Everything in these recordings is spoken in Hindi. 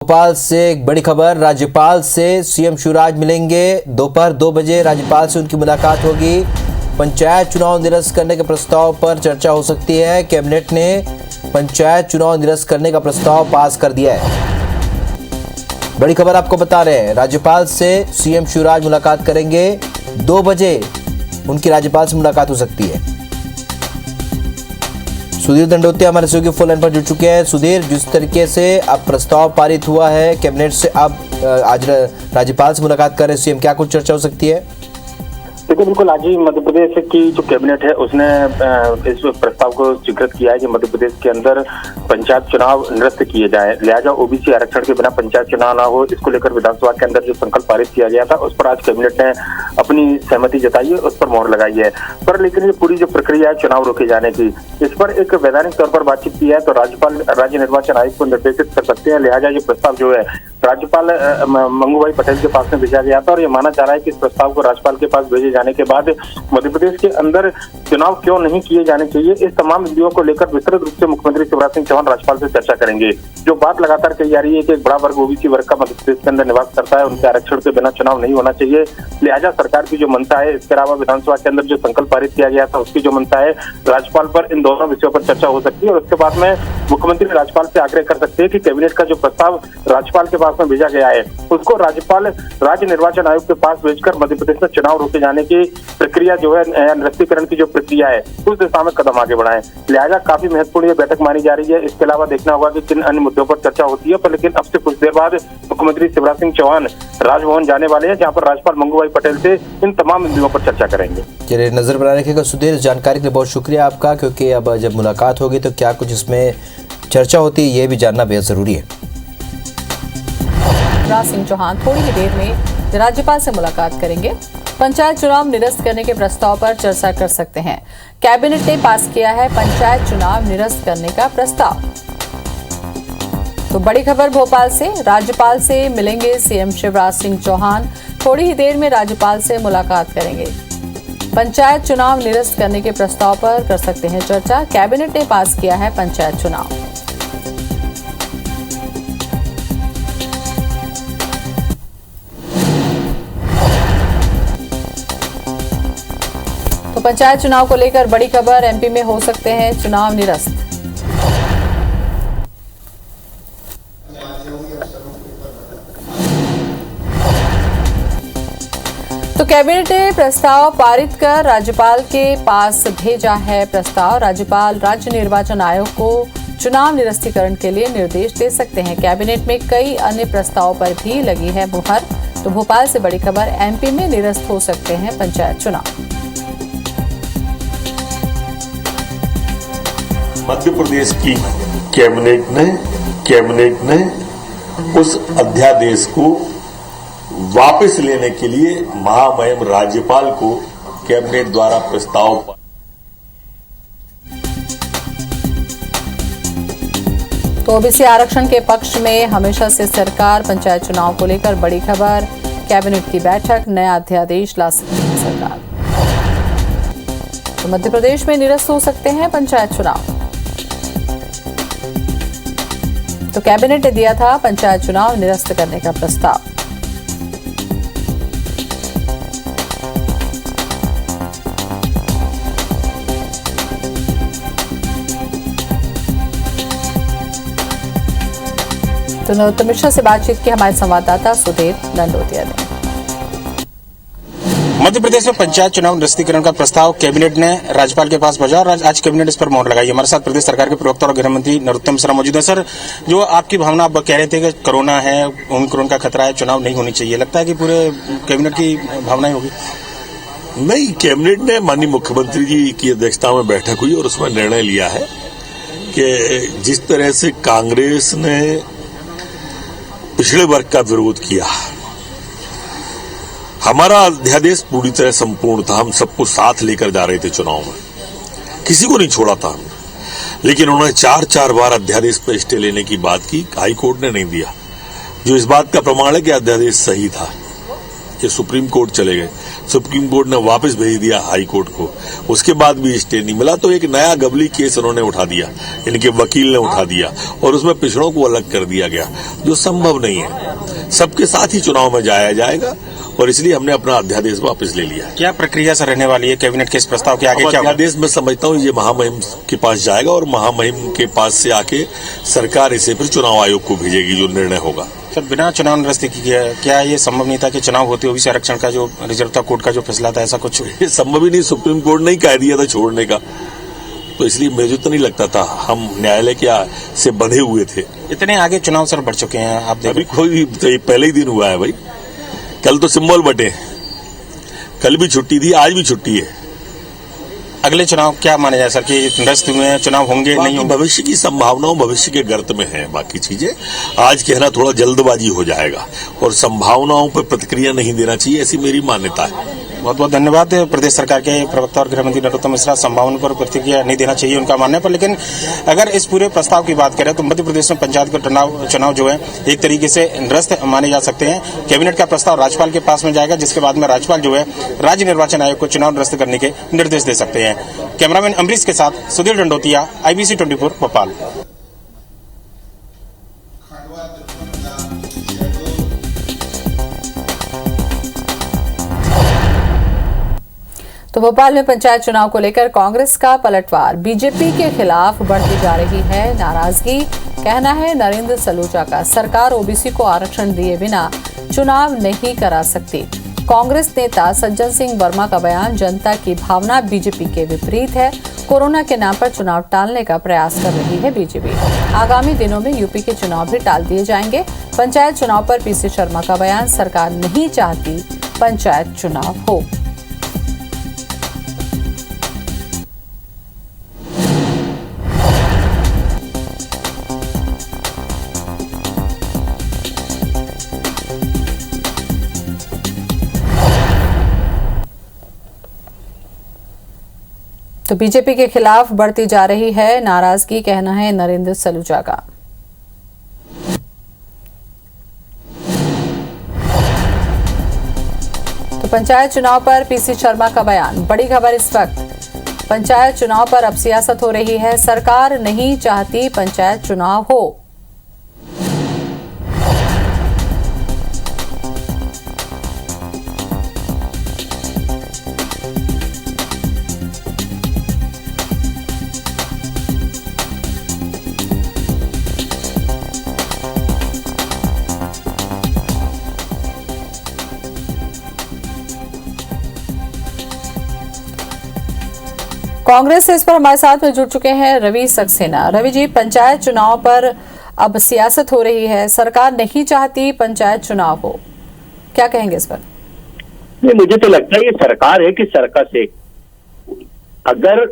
भोपाल से एक बड़ी खबर। राज्यपाल से सीएम शिवराज मिलेंगे। दोपहर 2 बजे राज्यपाल से उनकी मुलाकात होगी। पंचायत चुनाव निरस्त करने के प्रस्ताव पर चर्चा हो सकती है। कैबिनेट ने पंचायत चुनाव निरस्त करने का प्रस्ताव पास कर दिया है। बड़ी खबर आपको बता रहे हैं, राज्यपाल से सीएम शिवराज मुलाकात करेंगे। 2 बजे उनकी राज्यपाल से मुलाकात हो सकती है। सुधीर दंडोतिया हमारे सहयोगी फोन लाइन पर जुड़ चुके हैं। सुधीर, जिस तरीके से अब प्रस्ताव पारित हुआ है कैबिनेट से, अब आज राज्यपाल से मुलाकात कर रहे हैं सीएम, क्या कुछ चर्चा हो सकती है? देखिए, बिल्कुल आज ही मध्य प्रदेश की जो कैबिनेट है उसने इस प्रस्ताव को स्वीकृत किया है कि मध्य प्रदेश के अंदर पंचायत चुनाव निरस्त किए जाए। लिहाजा ओबीसी आरक्षण के बिना पंचायत चुनाव ना हो, इसको लेकर विधानसभा के अंदर जो संकल्प पारित किया गया था उस पर आज कैबिनेट ने अपनी सहमति जताई है, उस पर मोहर लगाई है। पर लेकिन ये पूरी जो प्रक्रिया है चुनाव रोके जाने की, इस पर एक वैधानिक तौर पर बातचीत की है तो राज्यपाल राज्य निर्वाचन आयोग को निर्देशित कर सकते हैं। लिहाजा ये प्रस्ताव जो है राज्यपाल मंगूभाई पटेल के पास में भेजा गया था और ये माना जा रहा है कि इस प्रस्ताव को राज्यपाल के पास भेजे जाने के बाद मध्य प्रदेश के अंदर चुनाव क्यों नहीं किए जाने चाहिए, इस तमाम बिंदुओं को लेकर विस्तृत रूप से मुख्यमंत्री शिवराज सिंह चौहान राज्यपाल से चर्चा करेंगे। जो बात लगातार कही जा रही है कि एक बड़ा वर्ग ओबीसी वर्ग का मध्य प्रदेश के अंदर निवास करता है, उनके आरक्षण के बिना चुनाव नहीं होना चाहिए। लिहाजा सरकार की जो मंशा है, इसके अलावा विधानसभा के अंदर जो संकल्प पारित किया गया था उसकी जो मंशा है, राज्यपाल पर इन दोनों विषयों पर चर्चा हो सकती है। और उसके बाद में मुख्यमंत्री राज्यपाल से आग्रह कर सकते हैं कि कैबिनेट का जो प्रस्ताव राज्यपाल के पास में भेजा गया है उसको राज्यपाल राज्य निर्वाचन आयोग के पास भेजकर मध्य प्रदेश में चुनाव रोके जाने की प्रक्रिया जो है, निरस्तीकरण की जो प्रक्रिया है, उस दिशा में कदम आगे बढ़ाएं। लिहाजा काफी महत्वपूर्ण ये बैठक मानी जा रही है। इसके अलावा देखना होगा कि किन अन्य मुद्दों पर चर्चा होती है। पर लेकिन अब से कुछ देर बाद मुख्यमंत्री शिवराज सिंह चौहान राजभवन जाने वाले हैं, जहां पर राज्यपाल मंगूभाई पटेल से इन तमाम बिंदुओं पर चर्चा करेंगे। चलिए, नजर बना रखिएगा सुधीर। जानकारी के लिए बहुत शुक्रिया आपका, क्योंकि अब जब मुलाकात होगी तो क्या कुछ इसमें चर्चा होती है ये भी जानना बेहद जरूरी है। शिवराज सिंह चौहान थोड़ी ही देर में राज्यपाल से मुलाकात करेंगे। पंचायत चुनाव निरस्त करने के प्रस्ताव पर चर्चा कर सकते हैं। कैबिनेट ने पास किया है पंचायत चुनाव निरस्त करने का प्रस्ताव। तो बड़ी खबर भोपाल से, राज्यपाल से मिलेंगे सीएम शिवराज सिंह चौहान। थोड़ी ही देर में राज्यपाल से मुलाकात करेंगे। पंचायत चुनाव निरस्त करने के प्रस्ताव पर कर सकते हैं चर्चा। कैबिनेट ने पास किया है पंचायत चुनाव। तो पंचायत चुनाव को लेकर बड़ी खबर, एमपी में हो सकते हैं चुनाव निरस्त। तो कैबिनेट ने प्रस्ताव पारित कर राज्यपाल के पास भेजा है प्रस्ताव। राज्यपाल राज्य निर्वाचन आयोग को चुनाव निरस्तीकरण के लिए निर्देश दे सकते हैं। कैबिनेट में कई अन्य प्रस्तावों पर भी लगी है मुहर। तो भोपाल से बड़ी खबर, एमपी में निरस्त हो सकते हैं पंचायत चुनाव। मध्य प्रदेश की कैबिनेट ने उस अध्यादेश को वापस लेने के लिए महामहिम राज्यपाल को कैबिनेट द्वारा प्रस्ताव तो ओबीसी आरक्षण के पक्ष में हमेशा से सरकार। पंचायत चुनाव को लेकर बड़ी खबर, कैबिनेट की बैठक, नया अध्यादेश ला सकती है सरकार। तो मध्य प्रदेश में निरस्त हो सकते हैं पंचायत चुनाव। तो कैबिनेट ने दिया था पंचायत चुनाव निरस्त करने का प्रस्ताव। तो नरोत्तम मिश्रा से बातचीत की हमारे संवाददाता सुधीर दंडोतिया ने। मध्य प्रदेश में पंचायत चुनाव निरस्तीकरण का प्रस्ताव कैबिनेट ने राज्यपाल के पास भेजा और आज कैबिनेट इस पर मोहर लगाई। हमारे साथ प्रदेश सरकार के प्रवक्ता और गृह मंत्री नरोत्तम मिश्रा मौजूद है। सर, जो आपकी भावना, आप कह रहे थे कि कोरोना है, ओमिक्रॉन का खतरा है, चुनाव नहीं होनी चाहिए, लगता है कि पूरे कैबिनेट की भावनाएं होगी? नहीं, कैबिनेट ने माननीय मुख्यमंत्री जी की अध्यक्षता में बैठक हुई और उसमें निर्णय लिया है कि जिस तरह से कांग्रेस ने पिछड़े वर्ग का विरोध किया, हमारा अध्यादेश पूरी तरह संपूर्ण था। हम सबको साथ लेकर जा रहे थे चुनाव में, किसी को नहीं छोड़ा था हमने। लेकिन उन्होंने 4 बार अध्यादेश पर स्टे लेने की बात की, हाई कोर्ट ने नहीं दिया, जो इस बात का प्रमाण है कि अध्यादेश सही था। ये सुप्रीम कोर्ट चले गए, सुप्रीम कोर्ट ने वापस भेज दिया हाई कोर्ट को, उसके बाद भी स्टे नहीं मिला, तो एक नया गबली केस उन्होंने उठा दिया, इनके वकील ने उठा दिया और उसमें पिछड़ों को अलग कर दिया गया, जो संभव नहीं है। सबके साथ ही चुनाव में जाया जाएगा और इसलिए हमने अपना अध्यादेश वापस ले लिया है। क्या प्रक्रिया सर रहने वाली है कैबिनेट के इस प्रस्ताव के आगे? क्या अध्यादेश मैं समझता हूँ ये महामहिम के पास जाएगा और महामहिम के पास से आके सरकार इसे फिर चुनाव आयोग को भेजेगी, जो निर्णय होगा। सर बिना चुनाव निरस्त किए क्या ये संभव नहीं था कि चुनाव होते हुए भी आरक्षण का जो रिजर्व था कोर्ट का जो फैसला था, ऐसा कुछ? ये संभव ही नहीं, सुप्रीम कोर्ट ने ही कह दिया था छोड़ने का, तो इसलिए मुझे तो नहीं लगता था हम न्यायालय के से बंधे हुए थे। इतने आगे चुनाव सर बढ़ चुके हैं, आप अभी कोई पहले ही दिन हुआ है भाई, कल तो सिंबल बटे, कल भी छुट्टी थी, आज भी छुट्टी है। अगले चुनाव क्या माने जाए सर कि निरस्त हुए चुनाव होंगे नहीं होंगे? भविष्य की संभावनाओं भविष्य के गर्त में है, बाकी चीजें आज कहना थोड़ा जल्दबाजी हो जाएगा और संभावनाओं पर प्रतिक्रिया नहीं देना चाहिए, ऐसी मेरी मान्यता है। बहुत बहुत धन्यवाद प्रदेश सरकार के प्रवक्ता और गृह मंत्री नरोत्तम मिश्रा। संभावना पर प्रतिक्रिया नहीं देना चाहिए उनका मानने पर, लेकिन अगर इस पूरे प्रस्ताव की बात करें तो मध्य प्रदेश में पंचायत का चुनाव जो है एक तरीके से निरस्त माने जा सकते हैं। कैबिनेट का प्रस्ताव राज्यपाल के पास में जाएगा, जिसके बाद में राज्यपाल जो है राज्य निर्वाचन आयोग को चुनाव निरस्त करने के निर्देश दे सकते हैं। कैमरामैन अमरीश के साथ सुधीर डंडोतिया, IBC 24 भोपाल। तो भोपाल में पंचायत चुनाव को लेकर कांग्रेस का पलटवार, बीजेपी के खिलाफ बढ़ती जा रही है नाराजगी। कहना है नरेंद्र सलूजा का, सरकार ओबीसी को आरक्षण दिए बिना चुनाव नहीं करा सकती। कांग्रेस नेता सज्जन सिंह वर्मा का बयान, जनता की भावना बीजेपी के विपरीत है। कोरोना के नाम पर चुनाव टालने का प्रयास कर रही है बीजेपी। आगामी दिनों में यूपी के चुनाव भी टाल दिए जाएंगे। पंचायत चुनाव पर पीसी शर्मा का बयान, सरकार नहीं चाहती पंचायत चुनाव हो। तो बीजेपी के खिलाफ बढ़ती जा रही है नाराजगी, कहना है नरेंद्र सलूजा का। तो पंचायत चुनाव पर पीसी शर्मा का बयान, बड़ी खबर इस वक्त। पंचायत चुनाव पर अब सियासत हो रही है, सरकार नहीं चाहती पंचायत चुनाव हो। कांग्रेस से इस पर हमारे साथ में जुड़ चुके हैं रवि सक्सेना। रवि जी, पंचायत चुनाव पर अब सियासत हो रही है, सरकार नहीं चाहती पंचायत चुनाव हो, क्या कहेंगे इस पर? नहीं, मुझे तो लगता है ये सरकार है कि सरकार से अगर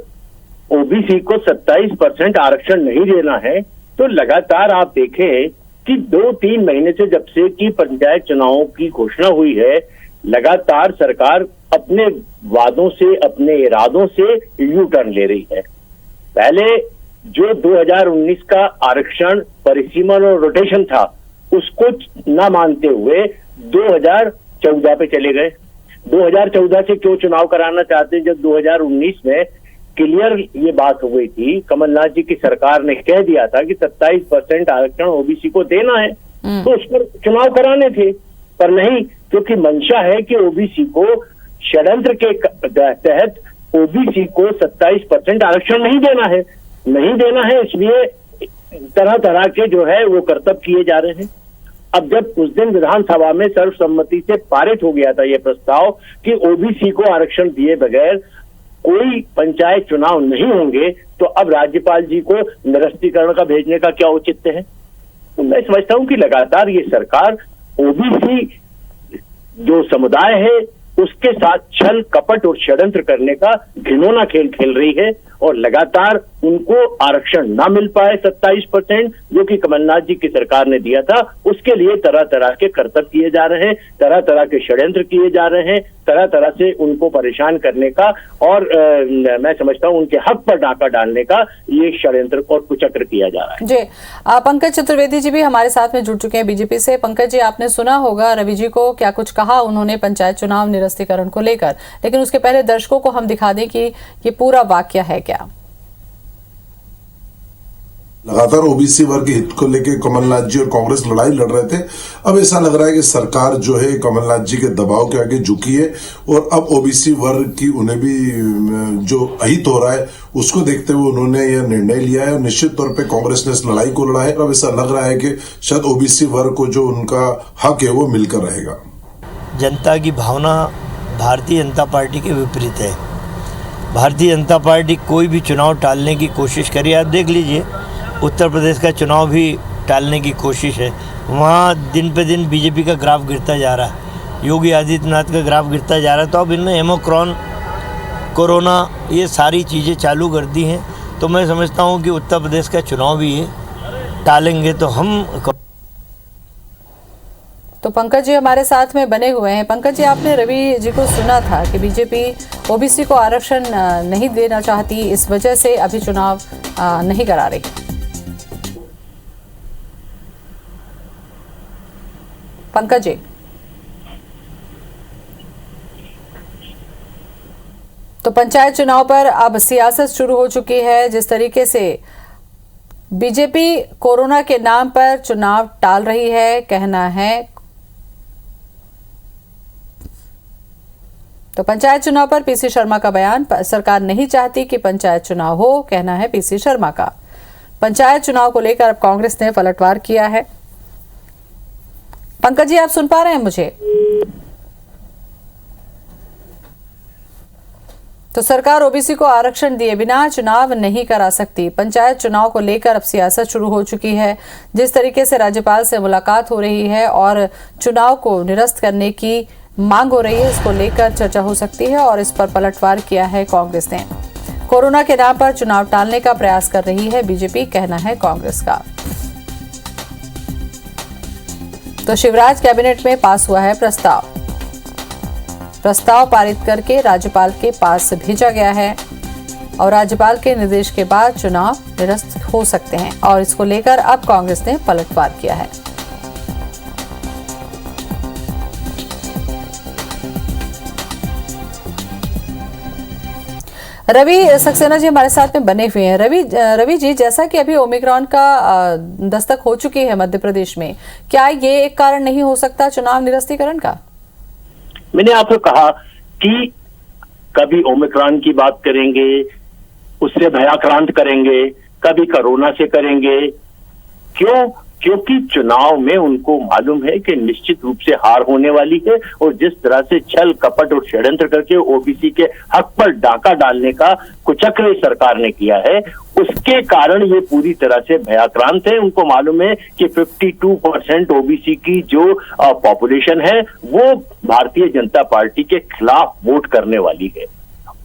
ओबीसी को 27% आरक्षण नहीं देना है तो लगातार आप देखें कि 2-3 महीने से जब से कि पंचायत चुनावों की घोषणा हुई है, लगातार सरकार अपने वादों से, अपने इरादों से यू टर्न ले रही है। पहले जो 2019 का आरक्षण परिसीमन और रोटेशन था उसको न मानते हुए 2014 पे चले गए। 2014 से क्यों चुनाव कराना चाहते हैं जब 2019 में क्लियर ये बात हो गई थी, कमलनाथ जी की सरकार ने कह दिया था कि 27% आरक्षण ओबीसी को देना है, तो उस पर चुनाव कराने थे, पर नहीं, क्योंकि मंशा है कि ओबीसी को षड्यंत्र के तहत ओबीसी को 27% आरक्षण नहीं देना है, इसलिए तरह तरह के जो है वो करतब किए जा रहे हैं। अब जब उस दिन विधानसभा में सर्वसम्मति से पारित हो गया था ये प्रस्ताव कि ओबीसी को आरक्षण दिए बगैर कोई पंचायत चुनाव नहीं होंगे, तो अब राज्यपाल जी को निरस्तीकरण का भेजने का क्या औचित्य है? तो मैं समझता हूं कि लगातार ये सरकार ओबीसी जो समुदाय है उसके साथ छल कपट और षड्यंत्र करने का घिनौना खेल खेल रही है और लगातार उनको आरक्षण ना मिल पाए 27% जो कि कमलनाथ जी की सरकार ने दिया था, उसके लिए तरह तरह के करतब किए जा रहे हैं, तरह तरह के षड्यंत्र किए जा रहे हैं, तरह तरह से उनको परेशान करने का और मैं समझता हूं उनके हक पर डाका डालने का ये षड्यंत्र और कुचक्र किया जा रहा है। जी, पंकज चतुर्वेदी जी भी हमारे साथ में जुड़ चुके हैं बीजेपी से। पंकज जी, आपने सुना होगा रवि जी को क्या कुछ कहा उन्होंने पंचायत चुनाव निरस्तीकरण को लेकर, लेकिन उसके पहले दर्शकों को हम दिखा दें कि ये पूरा वाकया है क्या। लगातार ओबीसी वर्ग के हित को लेकर कमलनाथ जी और कांग्रेस लड़ाई लड़ रहे थे। अब ऐसा लग रहा है कि सरकार जो है कमलनाथ जी के दबाव के आगे झुकी है और अब ओबीसी वर्ग की उन्हें भी जो अहित हो रहा है उसको देखते हुए उन्होंने यह निर्णय लिया है और निश्चित तौर पे कांग्रेस ने इस लड़ाई को लड़ा है। अब ऐसा लग रहा है कि शायद ओबीसी वर्ग को जो उनका हक है वो मिलकर रहेगा। जनता की भावना भारतीय जनता पार्टी के विपरीत है। भारतीय जनता पार्टी कोई भी चुनाव टालने की कोशिश करी, आप देख लीजिए उत्तर प्रदेश का चुनाव भी टालने की कोशिश है। वहाँ दिन पे दिन बीजेपी का ग्राफ गिरता जा रहा है, योगी आदित्यनाथ का ग्राफ गिरता जा रहा है। तो अब इनने ओमिक्रॉन, कोरोना, ये सारी चीज़ें चालू कर दी हैं। तो मैं समझता हूँ कि उत्तर प्रदेश का चुनाव भी ये टालेंगे तो हम। तो पंकज जी हमारे साथ में बने हुए हैं। पंकज जी, आपने रवि जी को सुना था कि बीजेपी ओबीसी को आरक्षण नहीं देना चाहती, इस वजह से अभी चुनाव नहीं करा रही। पंकज जी, तो पंचायत चुनाव पर अब सियासत शुरू हो चुकी है। जिस तरीके से बीजेपी कोरोना के नाम पर चुनाव टाल रही है, कहना है तो पंचायत चुनाव पर पीसी शर्मा का बयान, सरकार नहीं चाहती कि पंचायत चुनाव हो, कहना है पीसी शर्मा का। पंचायत चुनाव को लेकर अब कांग्रेस ने पलटवार किया है। पंकज जी, आप सुन पा रहे हैं मुझे? तो सरकार ओबीसी को आरक्षण दिए बिना चुनाव नहीं करा सकती। पंचायत चुनाव को लेकर अब सियासत शुरू हो चुकी है। जिस तरीके से राज्यपाल से मुलाकात हो रही है और चुनाव को निरस्त करने की मांग हो रही है, इसको लेकर चर्चा हो सकती है और इस पर पलटवार किया है कांग्रेस ने। कोरोना के नाम पर चुनाव टालने का प्रयास कर रही है बीजेपी, कहना है कांग्रेस का। तो शिवराज कैबिनेट में पास हुआ है प्रस्ताव पारित करके राज्यपाल के पास भेजा गया है और राज्यपाल के निर्देश के बाद चुनाव निरस्त हो सकते हैं और इसको लेकर अब कांग्रेस ने पलटवार किया है। रवि सक्सेना जी हमारे साथ में बने हुए हैं। रवि जी, जैसा कि अभी ओमिक्रॉन का दस्तक हो चुकी है मध्य प्रदेश में, क्या ये एक कारण नहीं हो सकता चुनाव निरस्तीकरण का? मैंने आपको कहा कि कभी ओमिक्रॉन की बात करेंगे, उससे भयाक्रांत करेंगे, कभी कोरोना से करेंगे। क्यों? क्योंकि चुनाव में उनको मालूम है कि निश्चित रूप से हार होने वाली है और जिस तरह से छल कपट और षड्यंत्र करके ओबीसी के हक पर डाका डालने का कुचक्र सरकार ने किया है, उसके कारण ये पूरी तरह से भयाक्रांत है। उनको मालूम है कि 52% ओबीसी की जो पॉपुलेशन है वो भारतीय जनता पार्टी के खिलाफ वोट करने वाली है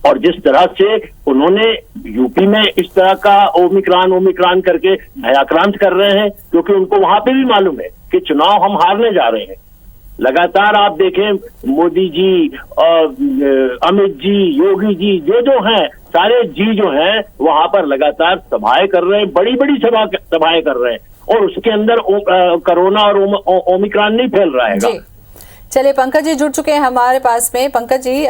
और जिस तरह से उन्होंने यूपी में इस तरह का ओमिक्रॉन करके भयाक्रांत कर रहे हैं, क्योंकि उनको वहां पे भी मालूम है कि चुनाव हम हारने जा रहे हैं। लगातार आप देखें मोदी जी, अमित जी, योगी जी, जो हैं सारे जी जो हैं वहां पर लगातार सभाएं कर रहे हैं, बड़ी बड़ी सभाएं कर रहे हैं और उसके अंदर कोरोना और ओमिक्रॉन नहीं फैल रहा है। चलिए, पंकज जी जुड़ चुके हैं हमारे पास में। पंकज जी,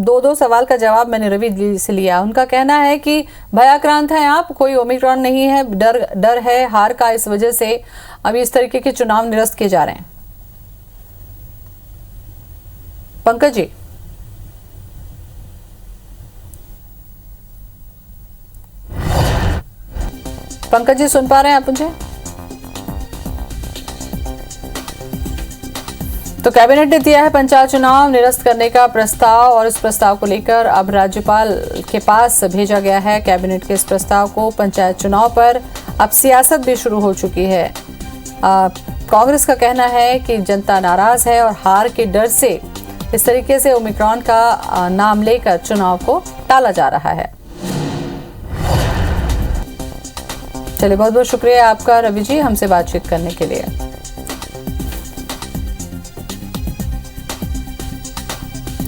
दो सवाल का जवाब मैंने रवि जी से लिया। उनका कहना है कि भयाक्रांत है आप, कोई ओमिक्रॉन नहीं है, डर है हार का, इस वजह से अभी इस तरीके के चुनाव निरस्त किए जा रहे हैं। पंकज जी, पंकज जी सुन पा रहे हैं आप मुझे? तो कैबिनेट ने दिया है पंचायत चुनाव निरस्त करने का प्रस्ताव और इस प्रस्ताव को लेकर अब राज्यपाल के पास भेजा गया है। कैबिनेट के इस प्रस्ताव को पंचायत चुनाव पर अब सियासत भी शुरू हो चुकी है। कांग्रेस का कहना है कि जनता नाराज है और हार के डर से इस तरीके से ओमिक्रॉन का नाम लेकर चुनाव को टाला जा रहा है। चलिए, बहुत बहुत शुक्रिया आपका रवि जी हमसे बातचीत करने के लिए।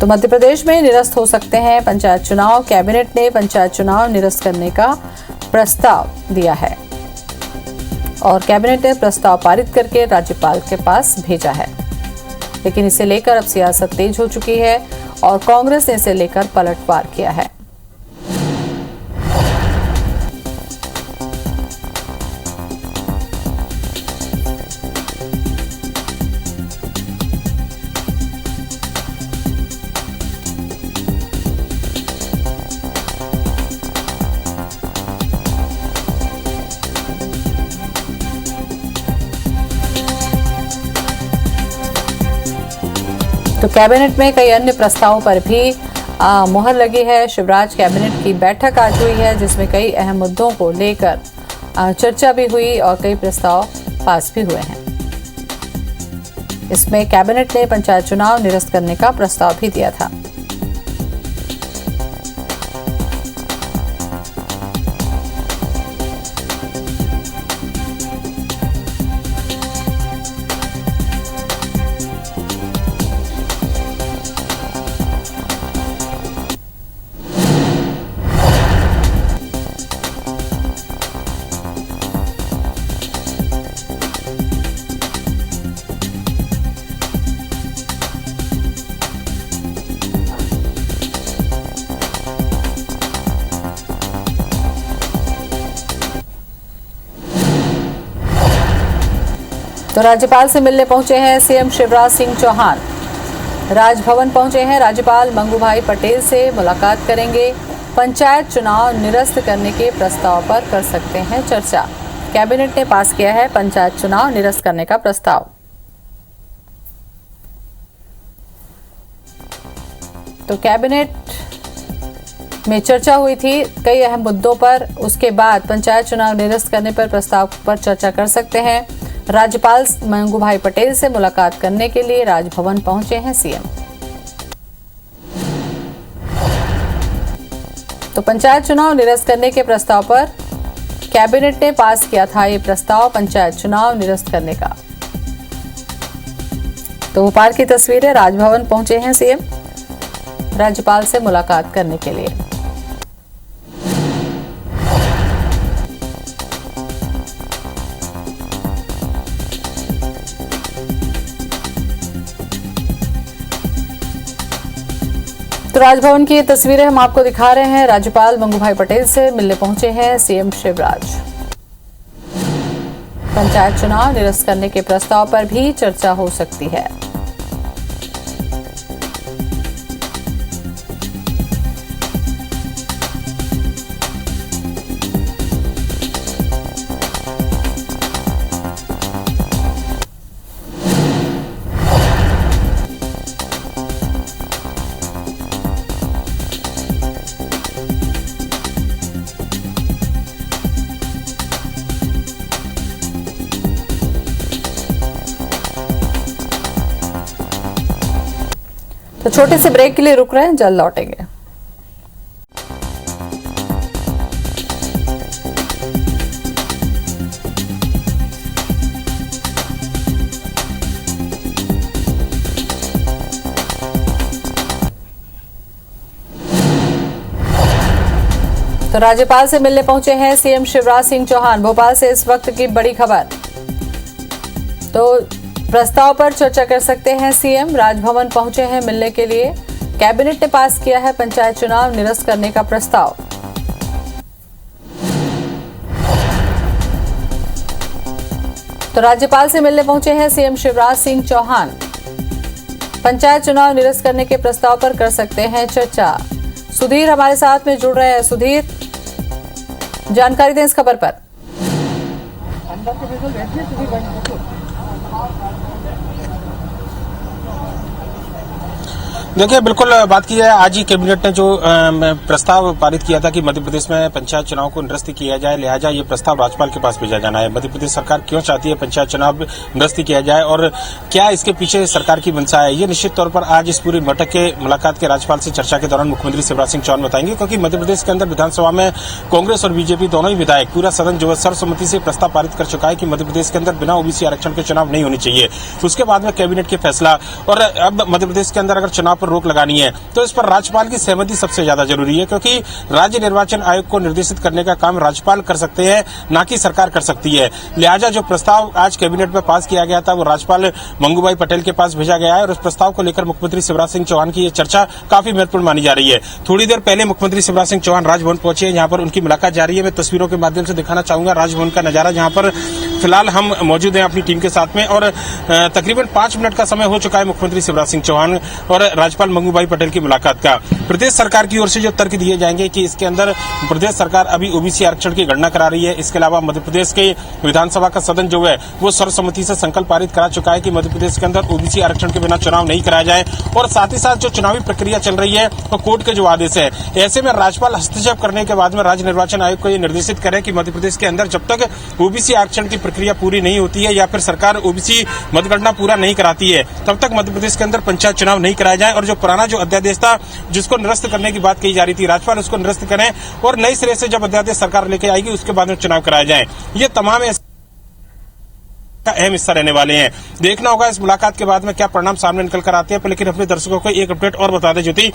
तो मध्य प्रदेश में निरस्त हो सकते हैं पंचायत चुनाव। कैबिनेट ने पंचायत चुनाव निरस्त करने का प्रस्ताव दिया है और कैबिनेट ने प्रस्ताव पारित करके राज्यपाल के पास भेजा है। लेकिन इसे लेकर अब सियासत तेज हो चुकी है और कांग्रेस ने इसे लेकर पलटवार किया है। तो कैबिनेट में कई अन्य प्रस्तावों पर भी मुहर लगी है। शिवराज कैबिनेट की बैठक आज हुई है जिसमें कई अहम मुद्दों को लेकर चर्चा भी हुई और कई प्रस्ताव पास भी हुए हैं। इसमें कैबिनेट ने पंचायत चुनाव निरस्त करने का प्रस्ताव भी दिया था। तो राज्यपाल से मिलने पहुंचे हैं सीएम शिवराज सिंह चौहान। राजभवन पहुंचे हैं। राज्यपाल मंगूभाई पटेल से मुलाकात करेंगे। पंचायत चुनाव निरस्त करने के प्रस्ताव पर कर सकते हैं चर्चा। कैबिनेट ने पास किया है पंचायत चुनाव निरस्त करने का प्रस्ताव। तो कैबिनेट में चर्चा हुई थी कई अहम मुद्दों पर। उसके बाद पंचायत चुनाव निरस्त करने पर प्रस्ताव पर चर्चा कर सकते हैं। राज्यपाल मंगूभाई पटेल से मुलाकात करने के लिए राजभवन पहुंचे हैं सीएम। तो पंचायत चुनाव निरस्त करने के प्रस्ताव पर कैबिनेट ने पास किया था ये प्रस्ताव पंचायत चुनाव निरस्त करने का। तो भोपाल की तस्वीर है। राजभवन पहुंचे हैं सीएम राज्यपाल से मुलाकात करने के लिए। तो राजभवन की ये तस्वीरें हम आपको दिखा रहे हैं। राज्यपाल मंगूभाई पटेल से मिलने पहुंचे हैं सीएम शिवराज। पंचायत चुनाव निरस्त करने के प्रस्ताव पर भी चर्चा हो सकती है। तो छोटे से ब्रेक के लिए रुक रहे हैं, जल्द लौटेंगे। तो राज्यपाल से मिलने पहुंचे हैं सीएम शिवराज सिंह चौहान। भोपाल से इस वक्त की बड़ी खबर। तो प्रस्ताव पर चर्चा कर सकते हैं सीएम। राजभवन पहुंचे हैं मिलने के लिए। कैबिनेट ने पास किया है पंचायत चुनाव निरस्त करने का प्रस्ताव। तो राज्यपाल से मिलने पहुंचे हैं सीएम शिवराज सिंह चौहान। पंचायत चुनाव निरस्त करने के प्रस्ताव पर कर सकते हैं चर्चा। सुधीर हमारे साथ में जुड़ रहे हैं। सुधीर, जानकारी दें इस खबर पर। देखिए, बिल्कुल बात की जाए, आज ही कैबिनेट ने जो प्रस्ताव पारित किया था कि मध्य प्रदेश में पंचायत चुनाव को निरस्त किया जाए, लिहाजा ये प्रस्ताव राज्यपाल के पास भेजा जाना है। मध्य प्रदेश सरकार क्यों चाहती है पंचायत चुनाव निरस्त किया जाए और क्या इसके पीछे सरकार की मंशा है, ये निश्चित तौर पर आज इस पूरी बैठक के मुलाकात के राज्यपाल से चर्चा के दौरान मुख्यमंत्री शिवराज सिंह चौहान बताएंगे। क्योंकि मध्य प्रदेश के अंदर विधानसभा में कांग्रेस और बीजेपी दोनों ही विधायक, पूरा सदन जो है सर्वसम्मति से प्रस्ताव पारित कर चुका है कि मध्य प्रदेश के अंदर बिना ओबीसी आरक्षण के चुनाव नहीं होने चाहिए। उसके बाद में कैबिनेट के फैसला, और अब मध्य प्रदेश के अंदर अगर चुनाव पर रोक लगानी है तो इस पर राज्यपाल की सहमति सबसे ज्यादा जरूरी है, क्योंकि राज्य निर्वाचन आयोग को निर्देशित करने का काम राज्यपाल कर सकते हैं, ना कि सरकार कर सकती है। लिहाजा जो प्रस्ताव आज कैबिनेट में पास किया गया था वो राज्यपाल मंगूभाई पटेल के पास भेजा गया है और उस प्रस्ताव को लेकर मुख्यमंत्री शिवराज सिंह चौहान की ये चर्चा काफी महत्वपूर्ण मानी जा रही है। थोड़ी देर पहले मुख्यमंत्री शिवराज सिंह चौहान राजभवन पहुंचे हैं, जहां पर उनकी मुलाकात जारी है। मैं तस्वीरों के माध्यम से दिखाना चाहूंगा राजभवन का नजारा, जहां पर फिलहाल हम मौजूद हैं अपनी टीम के साथ में और तकरीबन 5 मिनट का समय हो चुका है मुख्यमंत्री शिवराज सिंह चौहान और राज्यपाल मंगूभाई पटेल की मुलाकात का। प्रदेश सरकार की ओर से जो तर्क दिए जाएंगे कि इसके अंदर प्रदेश सरकार अभी ओबीसी आरक्षण की गणना करा रही है। इसके अलावा मध्य प्रदेश के विधानसभा का सदन जो है वो सर्वसम्मति से संकल्प पारित करा चुका है कि मध्य प्रदेश के अंदर ओबीसी आरक्षण के बिना चुनाव नहीं कराया जाए और साथ ही साथ जो चुनावी प्रक्रिया चल रही है वो कोर्ट के जो आदेश है, ऐसे में राज्यपाल हस्तक्षेप करने के बाद में राज्य निर्वाचन आयोग को ये निर्देशित करे कि मध्य प्रदेश के अंदर जब तक ओबीसी आरक्षण की प्रक्रिया पूरी नहीं होती है या फिर सरकार ओबीसी मतगणना पूरा नहीं कराती है तब तक मध्य प्रदेश के अंदर पंचायत चुनाव नहीं कराया जाए और जो पुराना जो अध्यादेश था जिसको निरस्त करने की बात कही जा रही थी राज्यपाल उसको निरस्त करें और नए सिरे से जब अध्यादेश सरकार लेके आएगी उसके बाद में चुनाव कराया जाए। ये तमाम का अहम हिस्सा रहने वाले हैं। देखना होगा इस मुलाकात के बाद में क्या परिणाम सामने निकल कर आते हैं। लेकिन अपने दर्शकों को एक अपडेट और बता दें ज्योति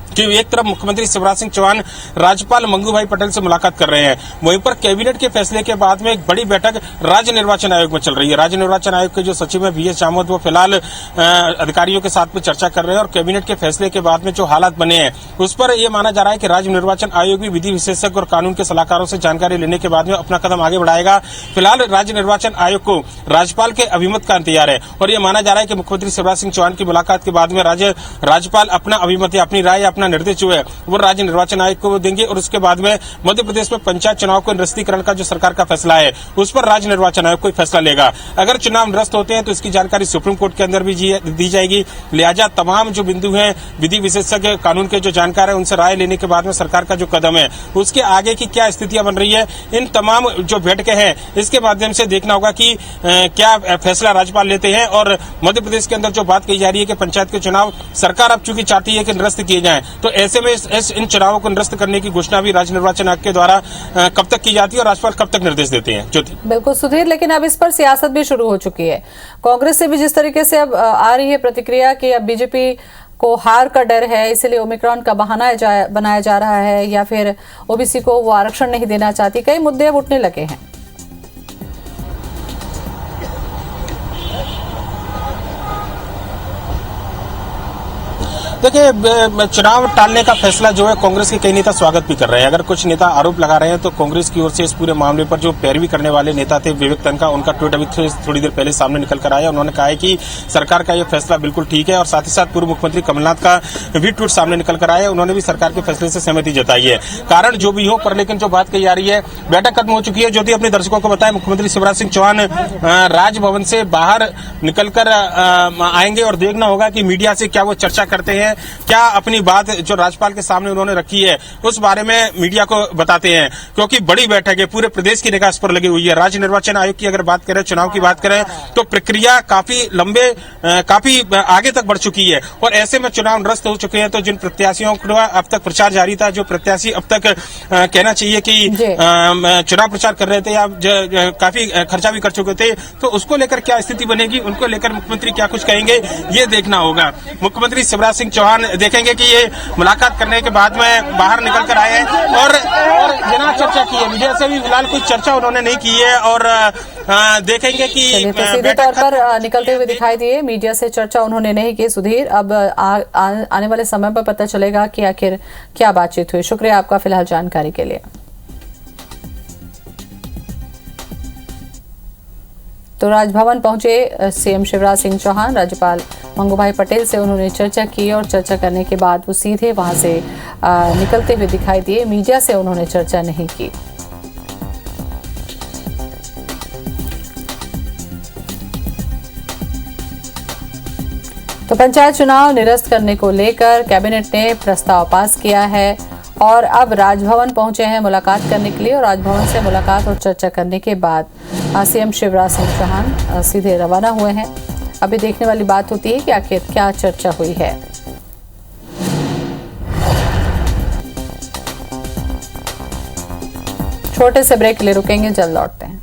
कि एक तरफ मुख्यमंत्री शिवराज सिंह चौहान राज्यपाल मंगूभाई पटेल से मुलाकात कर रहे हैं, वहीं पर कैबिनेट के फैसले के बाद में एक बड़ी बैठक राज्य निर्वाचन आयोग में चल रही है। राज्य निर्वाचन आयोग के जो सचिव है VS जामोद वो फिलहाल अधिकारियों के साथ में चर्चा कर रहे हैं और कैबिनेट के फैसले के बाद में जो हालात बने हैं उस पर यह माना जा रहा है कि राज्य निर्वाचन आयोग भी विधि विशेषज्ञ और कानून के सलाहकारों से जानकारी लेने के बाद में अपना कदम आगे बढ़ाएगा। फिलहाल राज्य निर्वाचन आयोग को राज्यपाल के अभिमत का इंतजार है और यह माना जा रहा है कि मुख्यमंत्री शिवराज सिंह चौहान की मुलाकात के बाद में राज्यपाल अपना अभिमत या अपनी राय अपना निर्देश जो है वो राज्य निर्वाचन आयोग को देंगे और उसके बाद में मध्य प्रदेश में पंचायत चुनाव को निरस्तीकरण का जो सरकार का फैसला है उस पर राज्य निर्वाचन आयोग कोई फैसला लेगा। अगर चुनाव निरस्त होते हैं तो इसकी जानकारी सुप्रीम कोर्ट के अंदर भी दी जाएगी। लिहाजा तमाम जो बिंदु हैं विधि विशेषज्ञ कानून के जो जानकार है उनसे राय लेने के बाद में सरकार का जो कदम है उसके आगे की क्या स्थितियां बन रही है, इन तमाम जो बैठकें हैं इसके माध्यम से देखना होगा कि क्या फैसला राज्यपाल लेते हैं। और मध्य प्रदेश के अंदर जो बात कही जा रही है कि पंचायत के चुनाव सरकार अब चूंकि चाहती है कि निरस्त किए जाएं तो ऐसे में इन चुनावों को निरस्त करने की घोषणा भी राज्य निर्वाचन आयोग के द्वारा कब तक की जाती है और राज्यपाल कब तक निर्देश देते हैं। ज्योति बिल्कुल सुधीर, लेकिन अब इस पर सियासत भी शुरू हो चुकी है। कांग्रेस से भी जिस तरीके से अब आ रही है प्रतिक्रिया कि अब बीजेपी को हार का डर है इसलिए ओमिक्रॉन का बहाना बनाया जा रहा है या फिर ओबीसी को वो आरक्षण नहीं देना चाहती, कई मुद्दे अब उठने लगे हैं। देखिए चुनाव टालने का फैसला जो है कांग्रेस के कई नेता स्वागत भी कर रहे हैं। अगर कुछ नेता आरोप लगा रहे हैं तो कांग्रेस की ओर से इस पूरे मामले पर जो पैरवी करने वाले नेता थे विवेक तनखा, उनका ट्वीट अभी थोड़ी देर पहले सामने निकल कर आया। उन्होंने कहा है कि सरकार का यह फैसला बिल्कुल ठीक है और साथ ही साथ पूर्व मुख्यमंत्री कमलनाथ का भी ट्वीट सामने निकल कर आया। उन्होंने भी सरकार के फैसले से सहमति जताई है। कारण जो भी हो पर लेकिन जो बात कही जा रही है बैठक खत्म हो चुकी है। ज्योति अपने दर्शकों को बताएं मुख्यमंत्री शिवराज सिंह चौहान राजभवन से बाहर निकलकर आएंगे और देखना होगा कि मीडिया से क्या वो चर्चा करते हैं, क्या अपनी बात जो राज्यपाल के सामने उन्होंने रखी है उस बारे में मीडिया को बताते हैं, क्योंकि बड़ी बैठक है, पूरे प्रदेश की निगाह इस पर लगी हुई है। राज्य निर्वाचन आयोग की अगर बात करें, चुनाव की बात करें तो प्रक्रिया काफी काफी आगे तक बढ़ चुकी है और ऐसे में चुनाव निरस्त हो चुके हैं। तो जिन प्रत्याशियों का अब तक प्रचार जारी था, जो प्रत्याशी अब तक कहना चाहिए कि चुनाव प्रचार कर रहे थे या काफी खर्चा भी कर चुके थे, तो उसको लेकर क्या स्थिति बनेगी, उनको लेकर मुख्यमंत्री क्या कुछ कहेंगे, ये देखना होगा। मुख्यमंत्री शिवराज सिंह चौहान देखेंगे कि ये मुलाकात करने के बाद में बाहर निकल कर आए हैं और बिना चर्चा की है, मीडिया से भी फिलहाल कोई चर्चा उन्होंने नहीं की है और देखेंगे कि सीधे तौर पर निकलते हुए दिखाई दिए। मीडिया से चर्चा उन्होंने नहीं की। सुधीर, अब आने वाले समय पर पता चलेगा कि आखिर क्या बातचीत हुई। शुक्रिया आपका फिलहाल जानकारी के लिए। तो राजभवन पहुंचे सीएम शिवराज सिंह चौहान, राज्यपाल मंगूभाई पटेल से उन्होंने चर्चा की और चर्चा करने के बाद वो सीधे वहां से निकलते हुए दिखाई दिए। मीडिया से उन्होंने चर्चा नहीं की। तो पंचायत चुनाव निरस्त करने को लेकर कैबिनेट ने प्रस्ताव पास किया है और अब राजभवन पहुंचे हैं मुलाकात करने के लिए और राजभवन से मुलाकात और चर्चा करने के बाद सीएम शिवराज सिंह चौहान सीधे रवाना हुए हैं। अभी देखने वाली बात होती है कि आखिर क्या चर्चा हुई है। छोटे से ब्रेक के लिए रुकेंगे, जल्द लौटते हैं।